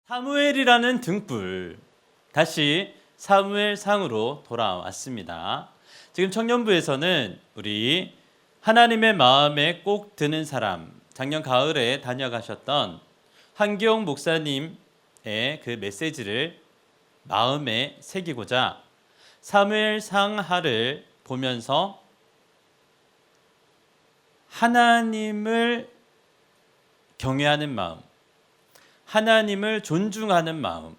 사무엘이라는 등불, 다시 사무엘상으로 돌아왔습니다. 지금 청년부에서는 우리 하나님의 마음에 꼭 드는 사람, 작년 가을에 다녀가셨던 한기용 목사님의 그 메시지를 마음에 새기고자 사무엘상하를 보면서 하나님을 경외하는 마음, 하나님을 존중하는 마음,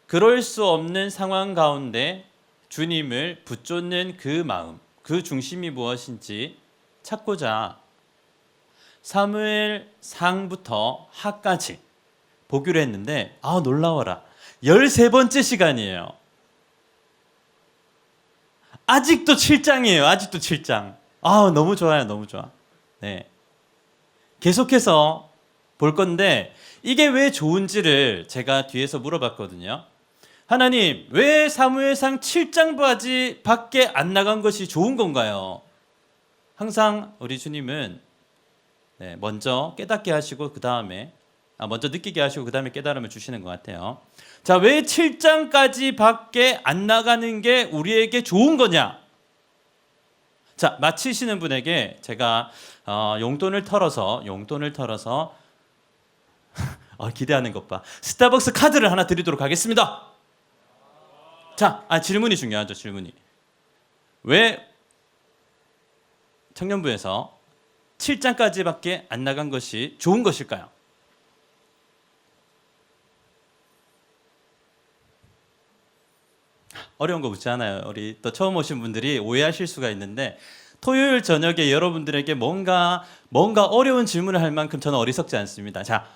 그럴 수 없는 상황 가운데 주님을 붙잡는 그 마음, 그 중심이 무엇인지 찾고자 사무엘상부터 하까지 보기로 했는데 놀라워라. 13번째 시간이에요. 아직도 7장이에요. 아직도 7장. 너무 좋아요. 너무 좋아. 네. 계속해서 볼 건데 이게 왜 좋은지를 제가 뒤에서 물어봤거든요. 하나님, 왜 사무엘상 7장까지 밖에 안 나간 것이 좋은 건가요? 항상 우리 주님은 먼저 깨닫게 하시고 그 다음에 먼저 느끼게 하시고 그 다음에 깨달음을 주시는 것 같아요. 자, 왜 7장까지 밖에 안 나가는 게 우리에게 좋은 거냐? 자, 마치시는 분에게 제가 용돈을 털어서 기대하는 것 봐. 스타벅스 카드를 하나 드리도록 하겠습니다. 자, 질문이 중요하죠. 질문이. 왜 청년부에서 7장까지밖에 안 나간 것이 좋은 것일까요? 어려운 거 묻지 않아요. 우리 또 처음 오신 분들이 오해하실 수가 있는데 토요일 저녁에 여러분들에게 뭔가 어려운 질문을 할 만큼 저는 어리석지 않습니다. 자,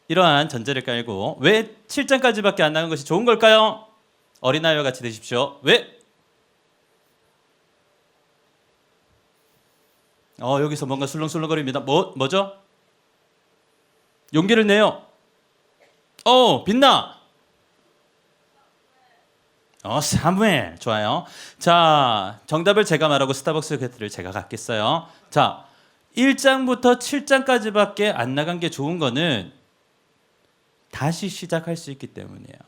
이러한 전제를 깔고 왜 7장까지밖에 안 나간 것이 좋은 걸까요? 어린아이와 같이 되십시오. 왜? 여기서 뭔가 술렁술렁거립니다. 뭐죠? 용기를 내요. 빛나. 사무엘. 좋아요. 자, 정답을 제가 말하고 스타벅스 카드를 제가 갖겠어요. 자, 1장부터 7장까지밖에 안 나간 게 좋은 거는 다시 시작할 수 있기 때문이에요.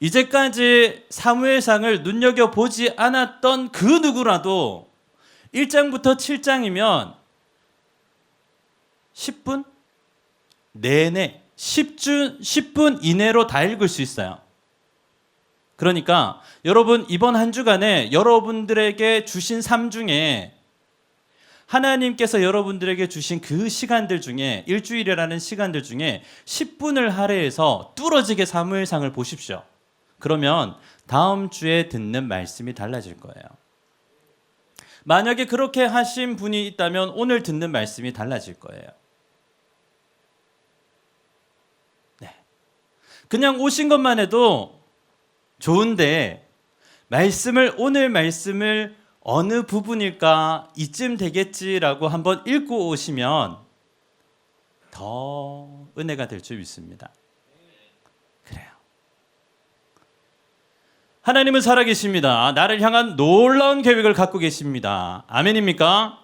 이제까지 사무엘상을 눈여겨보지 않았던 그 누구라도 1장부터 7장이면 10분 내내 10분 이내로 다 읽을 수 있어요. 그러니까 여러분 이번 한 주간에 여러분들에게 주신 삶 중에 하나님께서 여러분들에게 주신 그 시간들 중에 일주일이라는 시간들 중에 10분을 할애해서 뚫어지게 사무엘상을 보십시오. 그러면 다음 주에 듣는 말씀이 달라질 거예요. 만약에 그렇게 하신 분이 있다면 오늘 듣는 말씀이 달라질 거예요. 네. 그냥 오신 것만 해도 좋은데 오늘 말씀을 어느 부분일까 이쯤 되겠지라고 한번 읽고 오시면 더 은혜가 될 줄 믿습니다. 그래요. 하나님은 살아계십니다. 나를 향한 놀라운 계획을 갖고 계십니다. 아멘입니까?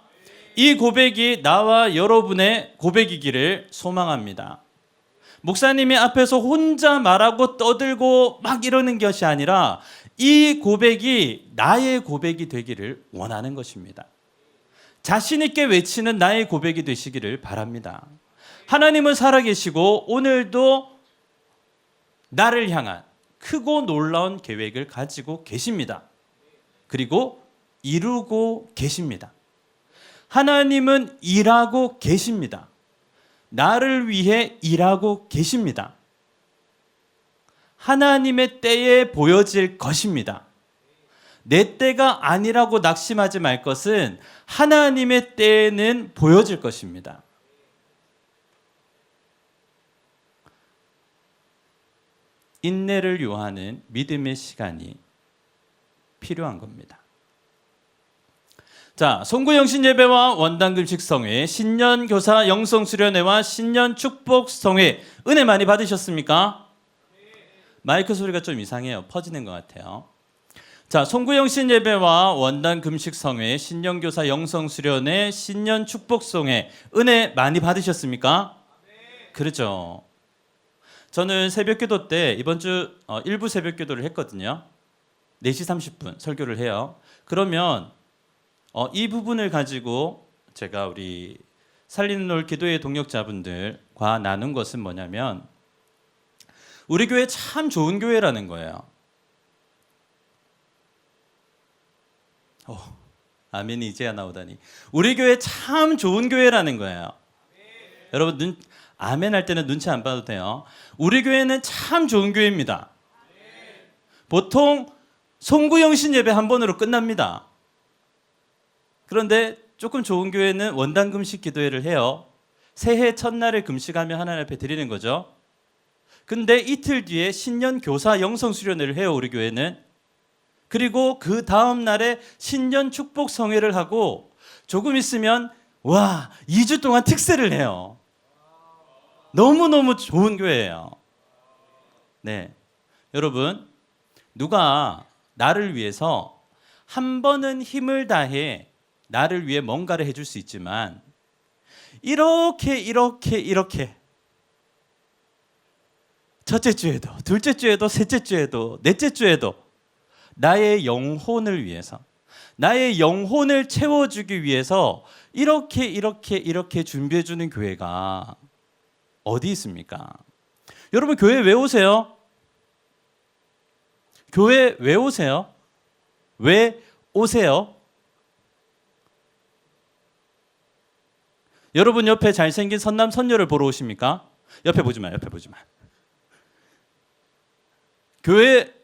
이 고백이 나와 여러분의 고백이기를 소망합니다. 목사님이 앞에서 혼자 말하고 떠들고 막 이러는 것이 아니라 이 고백이 나의 고백이 되기를 원하는 것입니다. 자신 있게 외치는 나의 고백이 되시기를 바랍니다. 하나님은 살아계시고 오늘도 나를 향한 크고 놀라운 계획을 가지고 계십니다. 그리고 이루고 계십니다. 하나님은 일하고 계십니다. 나를 위해 일하고 계십니다. 하나님의 때에 보여질 것입니다. 내 때가 아니라고 낙심하지 말 것은 하나님의 때에는 보여질 것입니다. 인내를 요하는 믿음의 시간이 필요한 겁니다. 자, 송구영신 예배와 원당금식 성회, 신년 교사 영성 수련회와 신년 축복 성회 은혜 많이 받으셨습니까? 마이크 소리가 좀 이상해요. 퍼지는 것 같아요. 자, 송구영신 예배와 원당금식 성회, 신년 교사 영성 수련회, 신년 축복 성회 은혜 많이 받으셨습니까? 그렇죠. 저는 새벽기도 때 이번 주 일부 새벽기도를 했거든요. 4시 30분 설교를 해요. 그러면 이 부분을 가지고 제가 우리 살리는 놀 기도의 동역자분들과 나눈 것은 뭐냐면 우리 교회 참 좋은 교회라는 거예요. 아멘이 이제야 나오다니. 우리 교회 참 좋은 교회라는 거예요. 여러분 아멘 할 때는 눈치 안 봐도 돼요. 우리 교회는 참 좋은 교회입니다. 보통 송구영신 예배 한 번으로 끝납니다. 그런데 조금 좋은 교회는 원단 금식 기도회를 해요. 새해 첫날에 금식하며 하나님 앞에 드리는 거죠. 근데 이틀 뒤에 신년 교사 영성 수련회를 해요, 우리 교회는. 그리고 그 다음 날에 신년 축복 성회를 하고 조금 있으면 2주 동안 특세를 해요. 너무너무 좋은 교회예요. 네. 여러분, 누가 나를 위해서 한 번은 힘을 다해 나를 위해 뭔가를 해줄 수 있지만 이렇게 첫째 주에도 둘째 주에도 셋째 주에도 넷째 주에도 나의 영혼을 위해서 나의 영혼을 채워주기 위해서 이렇게 준비해주는 교회가 어디 있습니까? 여러분 교회 왜 오세요? 교회 왜 오세요? 왜 오세요? 여러분 옆에 잘생긴 선남 선녀를 보러 오십니까? 옆에 보지 마. 교회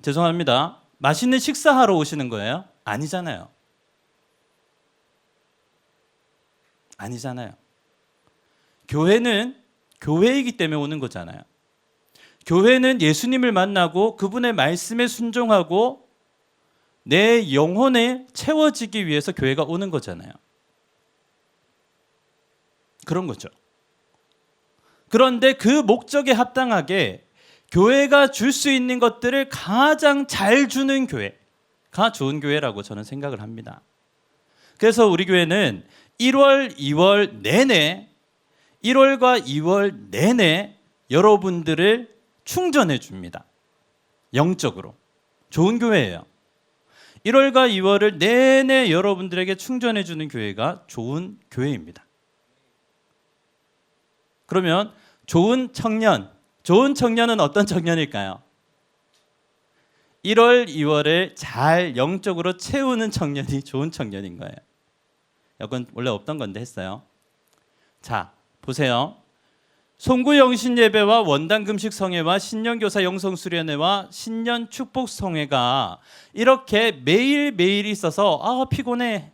죄송합니다. 맛있는 식사하러 오시는 거예요? 아니잖아요. 교회는 교회이기 때문에 오는 거잖아요. 교회는 예수님을 만나고 그분의 말씀에 순종하고 내 영혼에 채워지기 위해서 교회가 오는 거잖아요. 그런 거죠. 그런데 그 목적에 합당하게 교회가 줄 수 있는 것들을 가장 잘 주는 교회가 좋은 교회라고 저는 생각을 합니다. 그래서 우리 교회는 1월, 1월과 2월 내내 여러분들을 충전해 줍니다. 영적으로. 좋은 교회예요. 1월과 2월을 내내 여러분들에게 충전해 주는 교회가 좋은 교회입니다. 그러면 좋은 청년은 어떤 청년일까요? 1월, 2월을 잘 영적으로 채우는 청년이 좋은 청년인 거예요. 이건 원래 없던 건데 했어요. 자, 보세요. 송구영신 예배와 원단 금식 성회와 신년교사 영성 수련회와 신년 축복 성회가 이렇게 매일매일 있어서 피곤해.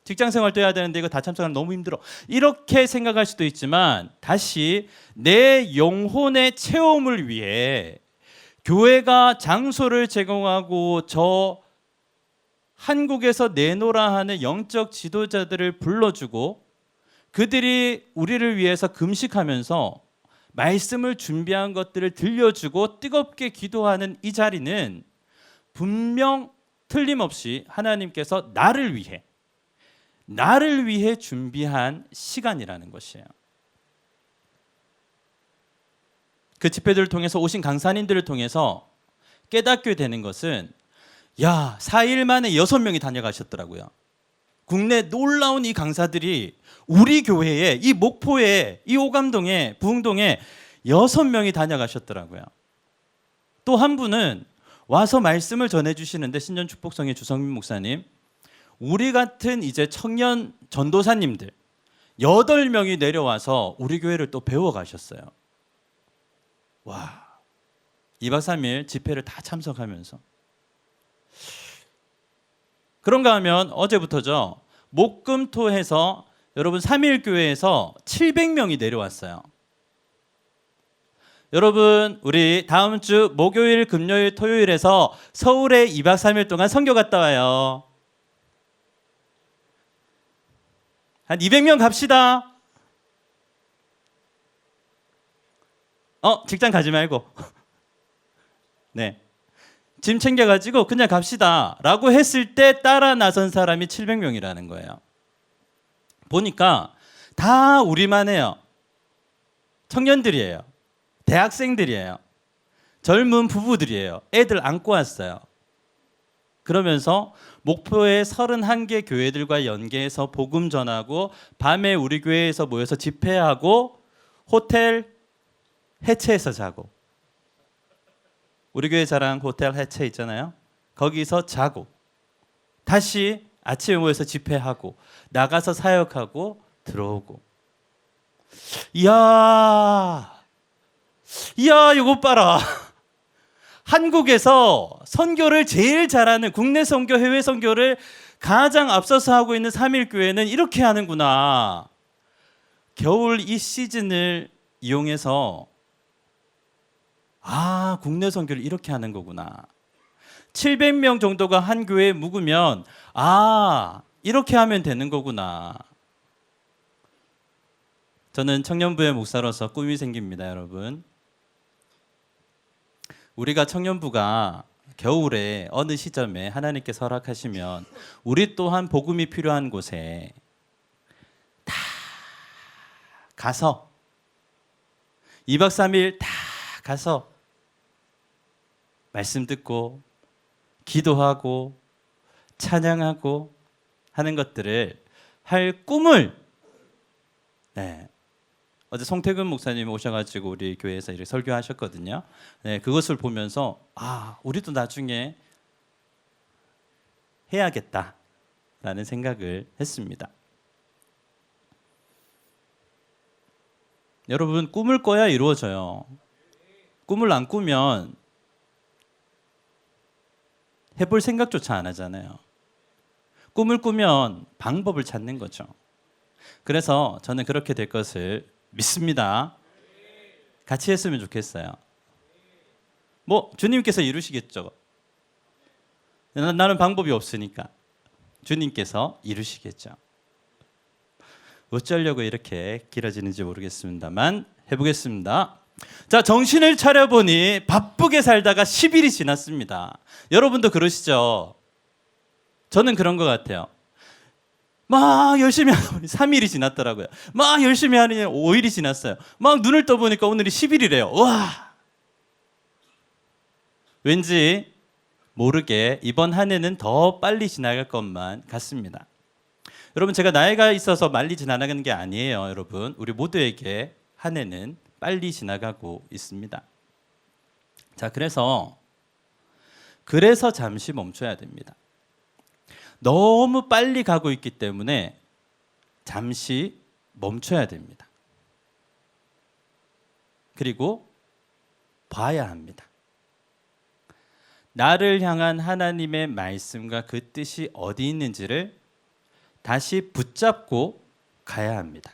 직장 생활도 해야 되는데 이거 다 참석하면 너무 힘들어. 이렇게 생각할 수도 있지만 다시 내 영혼의 체험을 위해 교회가 장소를 제공하고 저 한국에서 내노라 하는 영적 지도자들을 불러주고 그들이 우리를 위해서 금식하면서 말씀을 준비한 것들을 들려주고 뜨겁게 기도하는 이 자리는 분명 틀림없이 하나님께서 나를 위해 준비한 시간이라는 것이에요. 그 집회들을 통해서 오신 강사님들을 통해서 깨닫게 되는 것은 4일 만에 6명이 다녀가셨더라고요. 국내 놀라운 이 강사들이 우리 교회에 이 목포에 이 오감동에 부흥동에 6명이 다녀가셨더라고요. 또 한 분은 와서 말씀을 전해주시는데 신년 축복성의 주성민 목사님, 우리 같은 이제 청년 전도사님들 8명이 내려와서 우리 교회를 또 배워가셨어요. 2박 3일 집회를 다 참석하면서. 그런가 하면 어제부터죠. 목금토해서 여러분 3일 교회에서 700명이 내려왔어요. 여러분 우리 다음 주 목요일, 금요일, 토요일에서 서울에 2박 3일 동안 선교 갔다 와요. 한 200명 갑시다. 직장 가지 말고 네, 짐 챙겨가지고 그냥 갑시다 라고 했을 때 따라 나선 사람이 700명이라는 거예요. 보니까 다 우리만 해요. 청년들이에요. 대학생들이에요. 젊은 부부들이에요. 애들 안고 왔어요. 그러면서 목포의 31개 교회들과 연계해서 복음 전하고 밤에 우리 교회에서 모여서 집회하고 호텔 해체해서 자고, 우리 교회 자랑 호텔 해체 있잖아요. 거기서 자고 다시 아침에 모여서 집회하고 나가서 사역하고 들어오고. 이야 이거 봐라. 한국에서 선교를 제일 잘하는, 국내 선교, 해외 선교를 가장 앞서서 하고 있는 삼일교회는 이렇게 하는구나. 겨울 이 시즌을 이용해서 국내 선교를 이렇게 하는 거구나. 700명 정도가 한 교회에 묵으면 이렇게 하면 되는 거구나. 저는 청년부의 목사로서 꿈이 생깁니다, 여러분. 우리가 청년부가 겨울에 어느 시점에 하나님께서 허락하시면 우리 또한 복음이 필요한 곳에 다 가서 2박 3일 다 가서 말씀 듣고 기도하고 찬양하고 하는 것들을 할 꿈을, 어제 송태근 목사님 오셔가지고 우리 교회에서 이렇게 설교하셨거든요. 그것을 보면서 우리도 나중에 해야겠다라는 생각을 했습니다. 여러분, 꿈을 꿔야 이루어져요. 꿈을 안 꾸면 해볼 생각조차 안 하잖아요. 꿈을 꾸면 방법을 찾는 거죠. 그래서 저는 그렇게 될 것을 믿습니다. 같이 했으면 좋겠어요. 주님께서 이루시겠죠. 나는 방법이 없으니까 주님께서 이루시겠죠. 어쩌려고 이렇게 길어지는지 모르겠습니다만 해보겠습니다. 자, 정신을 차려보니 바쁘게 살다가 10일이 지났습니다. 여러분도 그러시죠? 저는 그런 것 같아요. 막 열심히 하다 보니 3일이 지났더라고요. 막 열심히 하니 5일이 지났어요. 막 눈을 떠보니까 오늘이 10일이래요. 와! 왠지 모르게 이번 한 해는 더 빨리 지나갈 것만 같습니다. 여러분, 제가 나이가 있어서 빨리 지나가는 게 아니에요. 여러분, 우리 모두에게 한 해는 빨리 지나가고 있습니다. 자, 그래서 잠시 멈춰야 됩니다. 너무 빨리 가고 있기 때문에 잠시 멈춰야 됩니다. 그리고 봐야 합니다. 나를 향한 하나님의 말씀과 그 뜻이 어디 있는지를 다시 붙잡고 가야 합니다.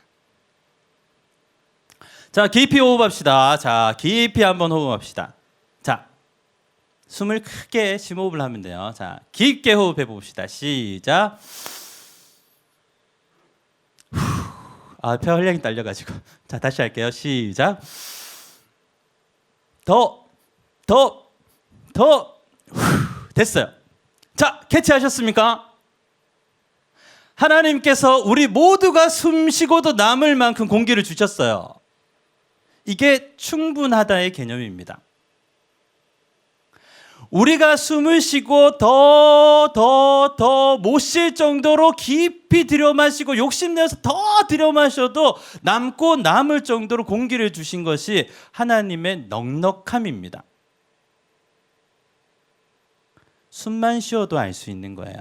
자, 깊이 호흡합시다. 자, 깊이 한번 호흡합시다. 자, 숨을 크게 심호흡을 하면 돼요. 자, 깊게 호흡해 봅시다. 시작. 폐활량이 딸려가지고. 자, 다시 할게요. 시작. 더. 됐어요. 자, 캐치하셨습니까? 하나님께서 우리 모두가 숨 쉬고도 남을 만큼 공기를 주셨어요. 이게 충분하다의 개념입니다. 우리가 숨을 쉬고 더 못 쉴 정도로 깊이 들여마시고 욕심내서 더 들여마셔도 남고 남을 정도로 공기를 주신 것이 하나님의 넉넉함입니다. 숨만 쉬어도 알 수 있는 거예요.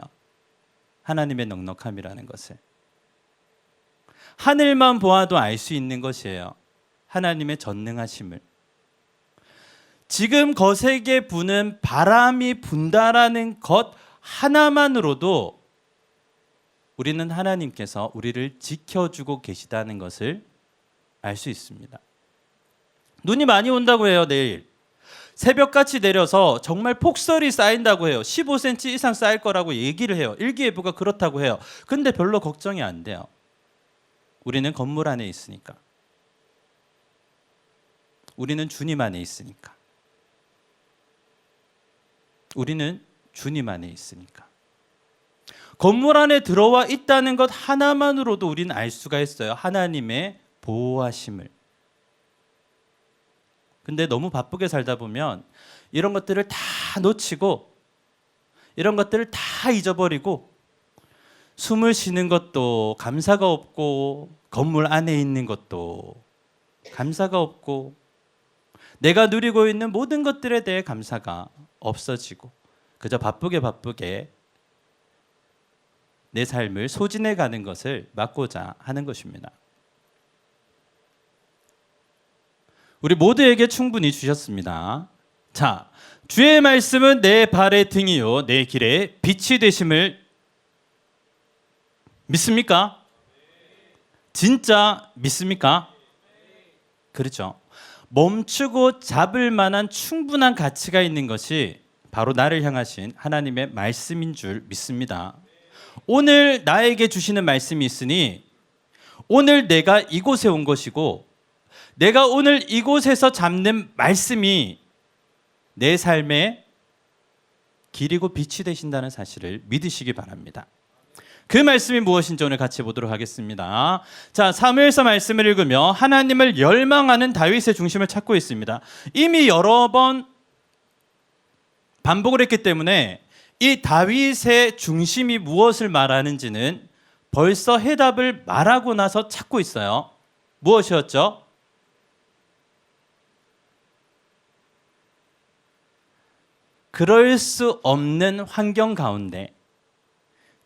하나님의 넉넉함이라는 것을. 하늘만 보아도 알 수 있는 것이에요. 하나님의 전능하심을. 지금 거세게 부는 바람이 분다라는 것 하나만으로도 우리는 하나님께서 우리를 지켜주고 계시다는 것을 알 수 있습니다. 눈이 많이 온다고 해요. 내일 새벽같이 내려서 정말 폭설이 쌓인다고 해요. 15cm 이상 쌓일 거라고 얘기를 해요. 일기예보가 그렇다고 해요. 근데 별로 걱정이 안 돼요. 우리는 건물 안에 있으니까. 우리는 주님 안에 있으니까. 우리는 주님 안에 있으니까. 건물 안에 들어와 있다는 것 하나만으로도 우리는 알 수가 있어요. 하나님의 보호하심을. 근데 너무 바쁘게 살다 보면 이런 것들을 다 놓치고 이런 것들을 다 잊어버리고 숨을 쉬는 것도 감사가 없고 건물 안에 있는 것도 감사가 없고 내가 누리고 있는 모든 것들에 대해 감사가 없어지고 그저 바쁘게 내 삶을 소진해 가는 것을 막고자 하는 것입니다. 우리 모두에게 충분히 주셨습니다. 자, 주의 말씀은 내 발의 등이요 내 길에 빛이 되심을 믿습니까? 진짜 믿습니까? 그렇죠. 멈추고 잡을 만한 충분한 가치가 있는 것이 바로 나를 향하신 하나님의 말씀인 줄 믿습니다. 오늘 나에게 주시는 말씀이 있으니 오늘 내가 이곳에 온 것이고 내가 오늘 이곳에서 잡는 말씀이 내 삶의 길이고 빛이 되신다는 사실을 믿으시기 바랍니다. 그 말씀이 무엇인지 오늘 같이 보도록 하겠습니다. 자, 사무엘서 말씀을 읽으며 하나님을 열망하는 다윗의 중심을 찾고 있습니다. 이미 여러 번 반복을 했기 때문에 이 다윗의 중심이 무엇을 말하는지는 벌써 해답을 말하고 나서 찾고 있어요. 무엇이었죠? 그럴 수 없는 환경 가운데,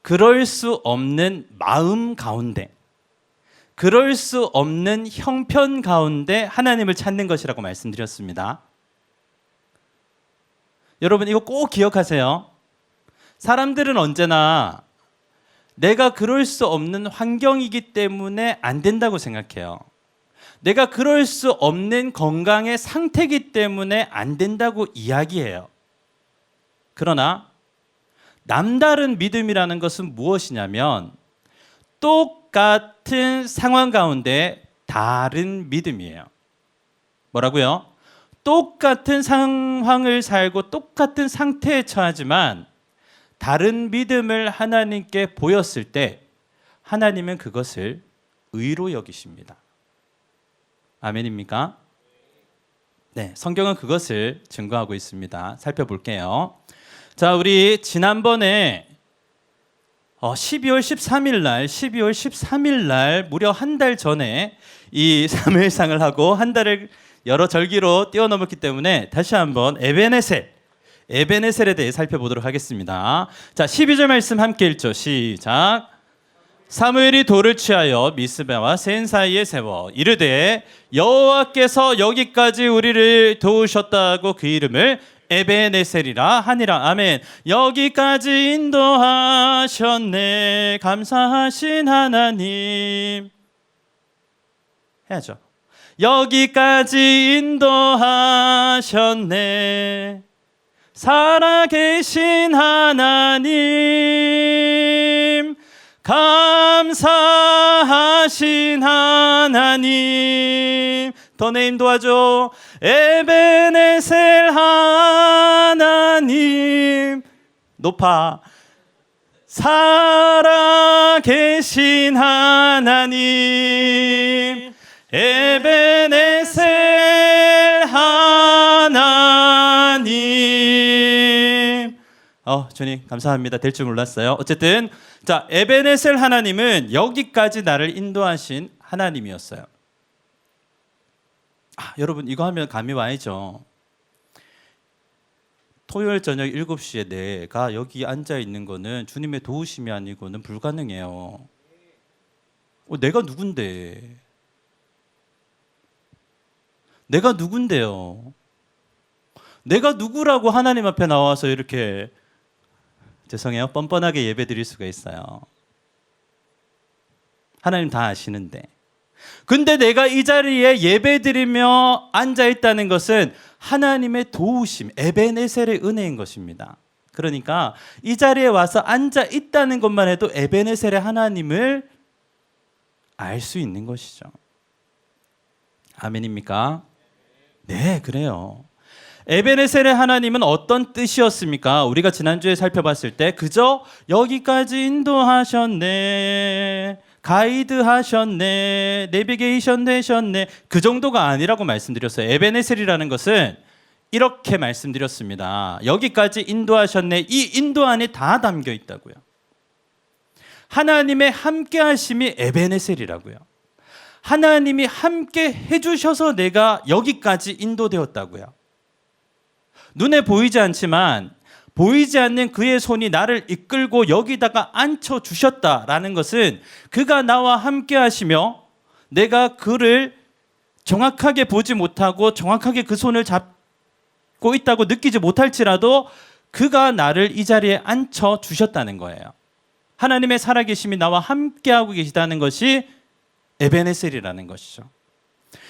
그럴 수 없는 마음 가운데, 그럴 수 없는 형편 가운데 하나님을 찾는 것이라고 말씀드렸습니다. 여러분 이거 꼭 기억하세요. 사람들은 언제나 내가 그럴 수 없는 환경이기 때문에 안 된다고 생각해요. 내가 그럴 수 없는 건강의 상태이기 때문에 안 된다고 이야기해요. 그러나 남다른 믿음이라는 것은 무엇이냐면 똑같은 상황 가운데 다른 믿음이에요. 뭐라고요? 똑같은 상황을 살고 똑같은 상태에 처하지만 다른 믿음을 하나님께 보였을 때 하나님은 그것을 의로 여기십니다. 아멘입니까? 네, 성경은 그것을 증거하고 있습니다. 살펴볼게요. 자, 우리 지난번에 12월 13일 날 무려 한 달 전에 이 사무엘상을 하고 한 달을 여러 절기로 뛰어넘었기 때문에 다시 한번 에베네셀에 대해 살펴보도록 하겠습니다. 자, 12절 말씀 함께 읽죠. 시작. 사무엘이 돌을 취하여 미스바와 센 사이에 세워 이르되 여호와께서 여기까지 우리를 도우셨다고 그 이름을 에베네셀이라 하니라. 아멘. 여기까지 인도하셨네. 감사하신 하나님. 해야죠. 여기까지 인도하셨네. 살아계신 하나님. 감사하신 하나님. 더 내 인도하죠. 에베네셀 하나님. 높아. 살아계신 하나님. 에베네셀 하나님. 주님 감사합니다. 될 줄 몰랐어요. 어쨌든 자, 에베네셀 하나님은 여기까지 나를 인도하신 하나님이었어요. 여러분 이거 하면 감이 와야죠. 토요일 저녁 7시에 내가 여기 앉아 있는 거는 주님의 도우심이 아니고는 불가능해요. 내가 누군데? 내가 누군데요? 내가 누구라고 하나님 앞에 나와서 이렇게 죄송해요. 뻔뻔하게 예배 드릴 수가 있어요. 하나님 다 아시는데. 근데 내가 이 자리에 예배 드리며 앉아 있다는 것은 하나님의 도우심, 에베네셀의 은혜인 것입니다. 그러니까 이 자리에 와서 앉아 있다는 것만 해도 에베네셀의 하나님을 알 수 있는 것이죠. 아멘입니까? 네, 그래요. 에베네셀의 하나님은 어떤 뜻이었습니까? 우리가 지난주에 살펴봤을 때 그저 여기까지 인도하셨네. 가이드 하셨네, 내비게이션 되셨네, 그 정도가 아니라고 말씀드렸어요. 에베네셀이라는 것은 이렇게 말씀드렸습니다. 여기까지 인도하셨네. 이 인도 안에 다 담겨 있다고요. 하나님의 함께 하심이 에베네셀이라고요. 하나님이 함께 해주셔서 내가 여기까지 인도되었다고요. 눈에 보이지 않지만 보이지 않는 그의 손이 나를 이끌고 여기다가 앉혀주셨다라는 것은 그가 나와 함께 하시며 내가 그를 정확하게 보지 못하고 정확하게 그 손을 잡고 있다고 느끼지 못할지라도 그가 나를 이 자리에 앉혀주셨다는 거예요. 하나님의 살아계심이 나와 함께하고 계시다는 것이 에베네셀이라는 것이죠.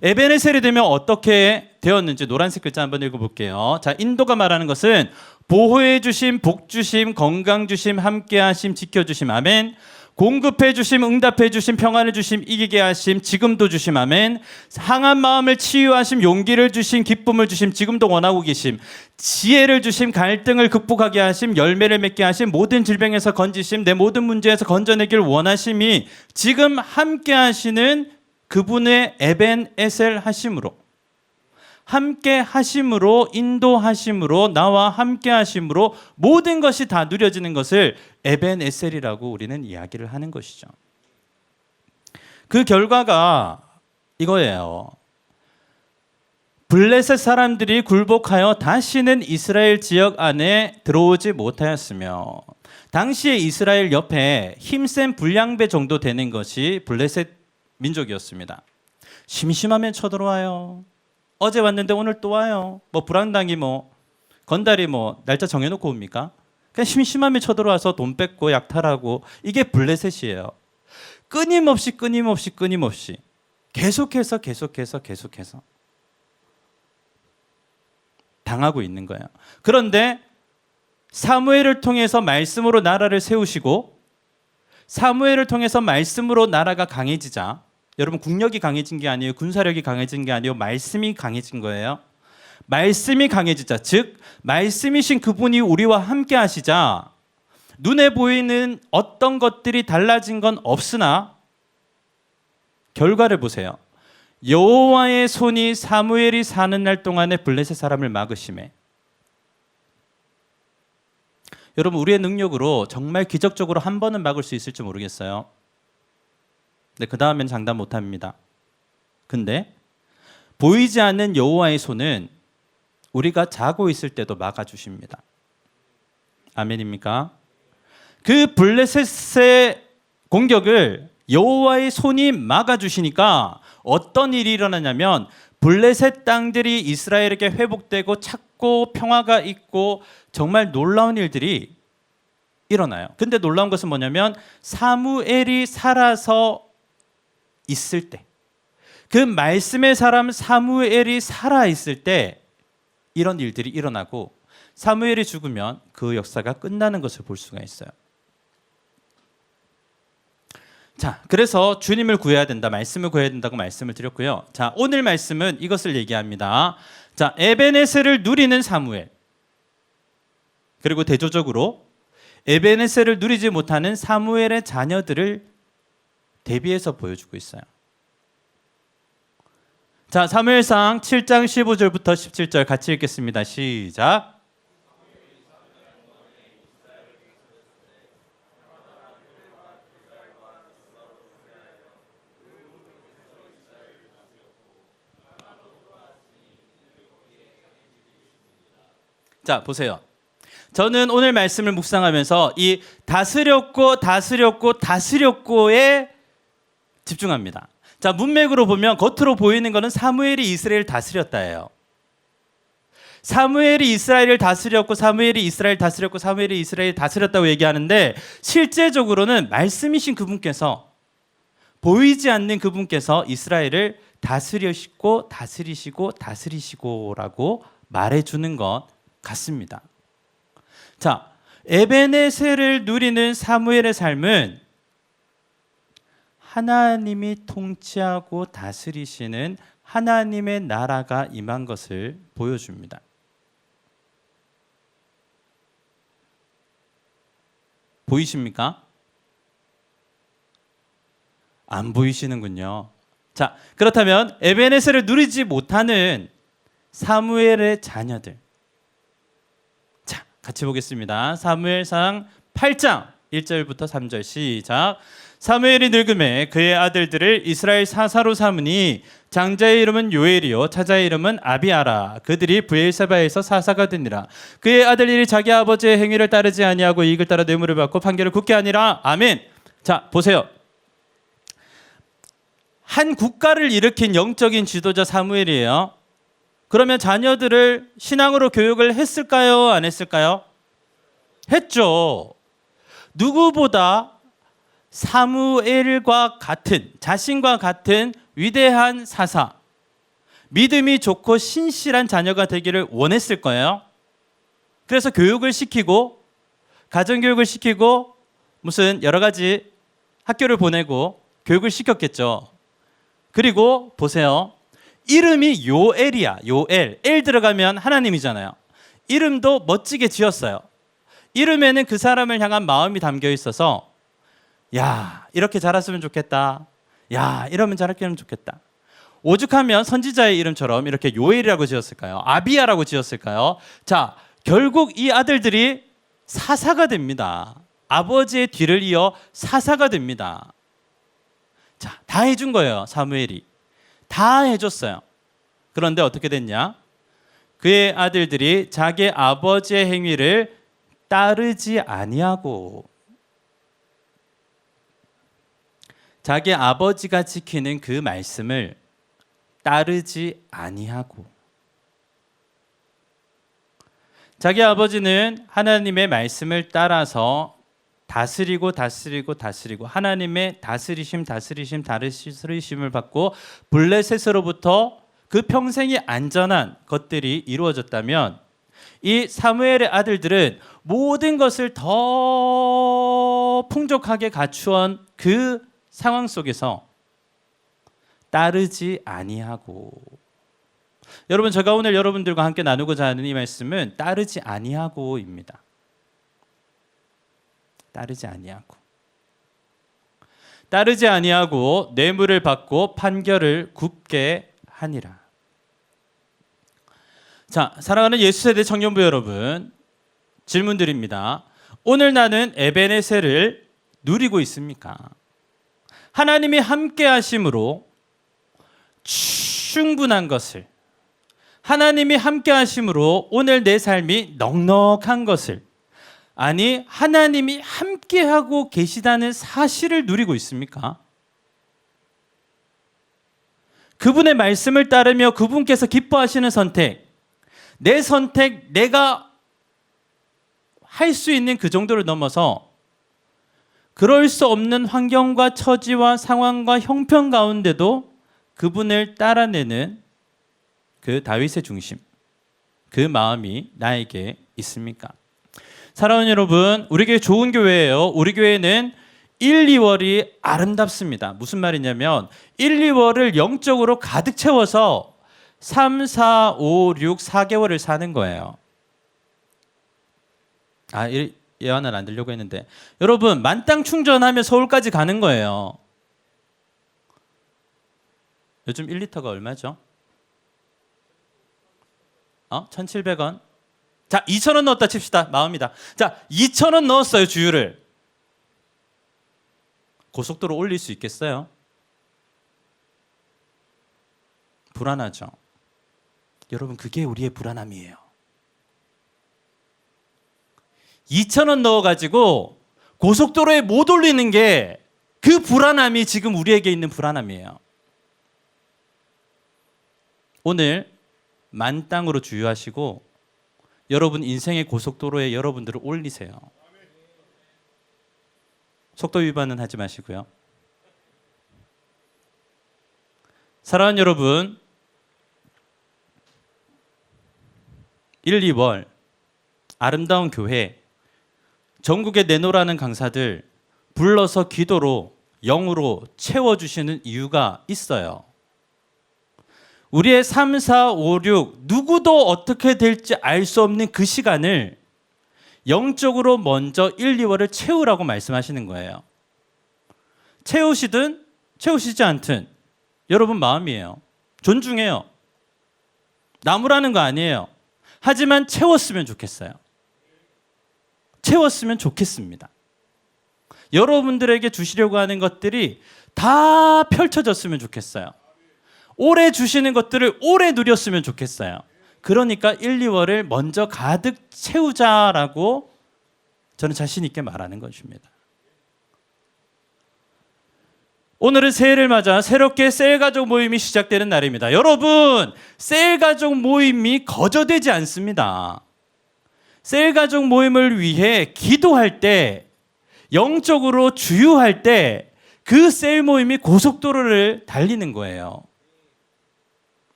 에베네셀이 되면 어떻게 되었는지 노란색 글자 한번 읽어볼게요. 자, 인도가 말하는 것은 보호해 주심, 복 주심, 건강 주심, 함께 하심, 지켜 주심, 아멘. 공급해 주심, 응답해 주심, 평안을 주심, 이기게 하심, 지금도 주심, 아멘. 상한 마음을 치유하심, 용기를 주심, 기쁨을 주심, 지금도 원하고 계심, 지혜를 주심, 갈등을 극복하게 하심, 열매를 맺게 하심, 모든 질병에서 건지심, 내 모든 문제에서 건져내길 원하심이 지금 함께 하시는 그분의 에벤에셀 하심으로, 함께 하심으로, 인도하심으로, 나와 함께 하심으로 모든 것이 다 누려지는 것을 에벤에셀이라고 우리는 이야기를 하는 것이죠. 그 결과가 이거예요. 블레셋 사람들이 굴복하여 다시는 이스라엘 지역 안에 들어오지 못하였으며, 당시에 이스라엘 옆에 힘센 불량배 정도 되는 것이 블레셋 민족이었습니다. 심심하면 쳐들어와요. 어제 왔는데 오늘 또 와요. 뭐 불황당이 뭐 건달이 뭐 날짜 정해놓고 옵니까? 그냥 심심하면 쳐들어와서 돈 뺏고 약탈하고, 이게 블레셋이에요. 끊임없이 계속해서 당하고 있는 거예요. 그런데 사무엘을 통해서 말씀으로 나라를 세우시고, 사무엘을 통해서 말씀으로 나라가 강해지자, 여러분 국력이 강해진 게 아니에요. 군사력이 강해진 게 아니에요. 말씀이 강해진 거예요. 말씀이 강해지자, 즉 말씀이신 그분이 우리와 함께 하시자 눈에 보이는 어떤 것들이 달라진 건 없으나 결과를 보세요. 여호와의 손이 사무엘이 사는 날 동안에 블레셋 사람을 막으심에, 여러분 우리의 능력으로 정말 기적적으로 한 번은 막을 수 있을지 모르겠어요. 근데 그 다음엔 장담 못합니다. 근데 보이지 않는 여호와의 손은 우리가 자고 있을 때도 막아주십니다. 아멘입니까? 그 블레셋의 공격을 여호와의 손이 막아주시니까 어떤 일이 일어나냐면, 블레셋 땅들이 이스라엘에게 회복되고 찾고 평화가 있고 정말 놀라운 일들이 일어나요. 근데 놀라운 것은 뭐냐면, 사무엘이 살아서 있을 때, 그 말씀의 사람 사무엘이 살아 있을 때 이런 일들이 일어나고, 사무엘이 죽으면 그 역사가 끝나는 것을 볼 수가 있어요. 자, 그래서 주님을 구해야 된다, 말씀을 구해야 된다고 말씀을 드렸고요. 자, 오늘 말씀은 이것을 얘기합니다. 자, 에베네셀을 누리는 사무엘, 그리고 대조적으로 에베네셀을 누리지 못하는 사무엘의 자녀들을 대비해서 보여주고 있어요. 자, 사무엘상 7장 15절부터 17절 같이 읽겠습니다. 시작. 자, 보세요. 저는 오늘 말씀을 묵상하면서 이 다스렸고에 집중합니다. 자, 문맥으로 보면 겉으로 보이는 것은 사무엘이 이스라엘을 다스렸다예요. 사무엘이 이스라엘을 다스렸고 사무엘이 이스라엘 다스렸고 사무엘이 이스라엘 다스렸다고 얘기하는데, 실제적으로는 말씀이신 그분께서, 보이지 않는 그분께서 이스라엘을 다스리시고라고 말해주는 것 같습니다. 자, 에베네셀을 누리는 사무엘의 삶은 하나님이 통치하고 다스리시는 하나님의 나라가 임한 것을 보여줍니다. 보이십니까? 안 보이시는군요. 자, 그렇다면 에베네셀을 누리지 못하는 사무엘의 자녀들. 자, 같이 보겠습니다. 사무엘상 8장 1절부터 3절 시작. 사무엘이 늙음에 그의 아들들을 이스라엘 사사로 삼으니 장자의 이름은 요엘이요 차자의 이름은 아비아라. 그들이 브엘세바에서 사사가 되니라. 그의 아들들이 자기 아버지의 행위를 따르지 아니하고 이익을 따라 뇌물을 받고 판결을 굳게 하니라. 아멘. 자, 보세요. 한 국가를 일으킨 영적인 지도자 사무엘이에요. 그러면 자녀들을 신앙으로 교육을 했을까요? 안 했을까요? 했죠. 누구보다 사무엘과 같은, 자신과 같은 위대한 사사, 믿음이 좋고 신실한 자녀가 되기를 원했을 거예요. 그래서 교육을 시키고 가정교육을 시키고 무슨 여러 가지 학교를 보내고 교육을 시켰겠죠. 그리고 보세요. 이름이 요엘이야. 요엘. 엘 들어가면 하나님이잖아요. 이름도 멋지게 지었어요. 이름에는 그 사람을 향한 마음이 담겨 있어서 야, 이렇게 자랐으면 좋겠다. 야, 이러면 자랐으면 좋겠다. 오죽하면 선지자의 이름처럼 이렇게 요엘이라고 지었을까요? 아비야라고 지었을까요? 자, 결국 이 아들들이 사사가 됩니다. 아버지의 뒤를 이어 사사가 됩니다. 자, 다 해준 거예요. 사무엘이. 다 해줬어요. 그런데 어떻게 됐냐? 그의 아들들이 자기 아버지의 행위를 따르지 아니하고 자기 아버지가 지키는 그 말씀을 따르지 아니하고 자기 아버지는 하나님의 말씀을 따라서 다스리고 하나님의 다스리심을 받고 블레셋으로부터 그 평생이 안전한 것들이 이루어졌다면 이 사무엘의 아들들은 모든 것을 더 풍족하게 갖추온 그 상황 속에서 따르지 아니하고 여러분 제가 오늘 여러분들과 함께 나누고자 하는 이 말씀은 따르지 아니하고입니다. 따르지 아니하고 뇌물을 받고 판결을 굽게 하니라. 자, 사랑하는 예수세대 청년부 여러분, 질문 드립니다. 오늘 나는 에베네셀을 누리고 있습니까? 하나님이 함께 하심으로 충분한 것을, 하나님이 함께 하심으로 오늘 내 삶이 넉넉한 것을, 아니 하나님이 함께하고 계시다는 사실을 누리고 있습니까? 그분의 말씀을 따르며 그분께서 기뻐하시는 선택, 내 선택, 내가 할 수 있는 그 정도를 넘어서 그럴 수 없는 환경과 처지와 상황과 형편 가운데도 그분을 따라내는 그 다윗의 중심, 그 마음이 나에게 있습니까? 사랑하는 여러분, 우리 교회 좋은 교회예요. 우리 교회는 1, 2월이 아름답습니다. 무슨 말이냐면 1, 2월을 영적으로 가득 채워서 3, 4, 5, 6, 4개월을 사는 거예요. 예언을 안 들려고 했는데 여러분 만땅 충전하면 서울까지 가는 거예요. 요즘 1리터가 얼마죠? 1,700원. 자, 2,000원 넣었다 칩시다. 마음이다. 자, 2,000원 넣었어요. 주유를. 고속도로 올릴 수 있겠어요? 불안하죠. 여러분 그게 우리의 불안함이에요. 2,000원 넣어가지고 고속도로에 못 올리는 게 그 불안함이 지금 우리에게 있는 불안함이에요. 오늘 만땅으로 주유하시고 여러분 인생의 고속도로에 여러분들을 올리세요. 속도 위반은 하지 마시고요. 사랑하는 여러분, 1, 2월 아름다운 교회, 전국에 내노라는 강사들 불러서 기도로 영으로 채워주시는 이유가 있어요. 우리의 3, 4, 5, 6 누구도 어떻게 될지 알 수 없는 그 시간을 영적으로 먼저 1, 2월을 채우라고 말씀하시는 거예요. 채우시든 채우시지 않든 여러분 마음이에요. 존중해요. 나무라는 거 아니에요. 하지만 채웠으면 좋겠어요. 채웠으면 좋겠습니다. 여러분들에게 주시려고 하는 것들이 다 펼쳐졌으면 좋겠어요. 오래 주시는 것들을 오래 누렸으면 좋겠어요. 그러니까 1, 2월을 먼저 가득 채우자라고 저는 자신 있게 말하는 것입니다. 오늘은 새해를 맞아 새롭게 셀가족 모임이 시작되는 날입니다. 여러분, 셀가족 모임이 거저되지 않습니다. 셀가족 모임을 위해 기도할 때, 영적으로 주유할 때 그 셀 모임이 고속도로를 달리는 거예요.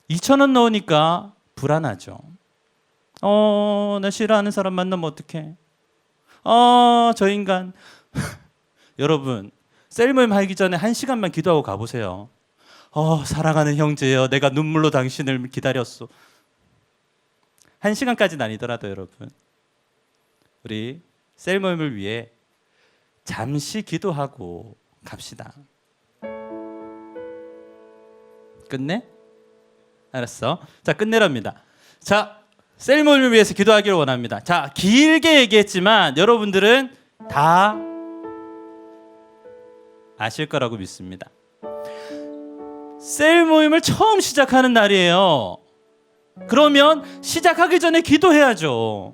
2,000원 넣으니까 불안하죠. 나 싫어하는 사람 만나면 어떡해? 저 인간. 여러분, 셀 모임 하기 전에 1시간만 기도하고 가보세요. 사랑하는 형제여, 내가 눈물로 당신을 기다렸소. 1시간까지는 아니더라도 여러분, 우리 셀 모임을 위해 잠시 기도하고 갑시다. 끝내? 알았어. 자, 끝내랍니다. 자, 셀 모임을 위해서 기도하기를 원합니다. 자, 길게 얘기했지만 여러분들은 다 아실 거라고 믿습니다. 셀 모임을 처음 시작하는 날이에요. 그러면 시작하기 전에 기도해야죠.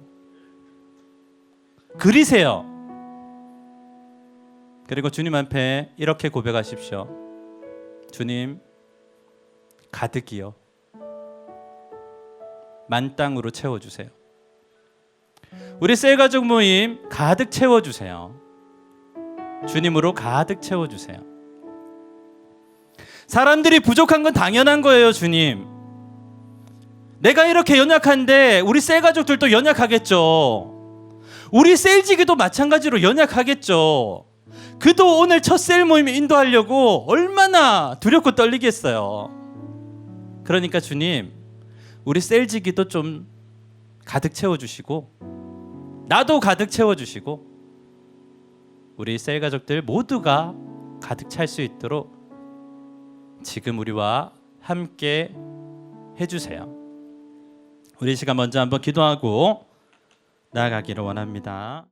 그리세요. 그리고 주님 앞에 이렇게 고백하십시오. 주님, 가득이요. 만땅으로 채워주세요. 우리 셀가족 모임 가득 채워주세요. 주님으로 가득 채워주세요. 사람들이 부족한 건 당연한 거예요. 주님, 내가 이렇게 연약한데 우리 셀가족들도 연약하겠죠. 우리 셀지기도 마찬가지로 연약하겠죠. 그도 오늘 첫 셀 모임 인도하려고 얼마나 두렵고 떨리겠어요. 그러니까 주님, 우리 셀지기도 좀 가득 채워주시고 나도 가득 채워주시고 우리 셀 가족들 모두가 가득 찰 수 있도록 지금 우리와 함께 해주세요. 우리 시간 먼저 한번 기도하고 나아가기를 원합니다.